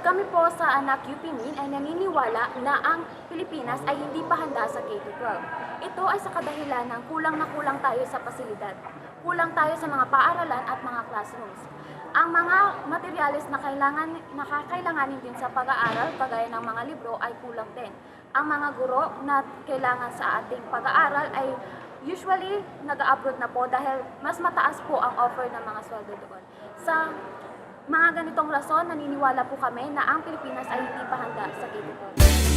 Kami po sa anak UP Min ay naniniwala na ang Pilipinas ay hindi pa handa sa K-12. Ito ay sa kadahilan ng kulang na kulang tayo sa pasilidad. Kulang tayo sa mga paaralan at mga classrooms. Ang mga materyales na kakailanganin din sa pag-aaral, kagaya ng mga libro, ay kulang din. Ang mga guro na kailangan sa ating pag-aaral ay usually nag-abroad na po dahil mas mataas po ang offer ng mga sweldo doon. Sa mga ganitong rason, naniniwala po kami na ang Pilipinas ay hindi pa handa sa K-12.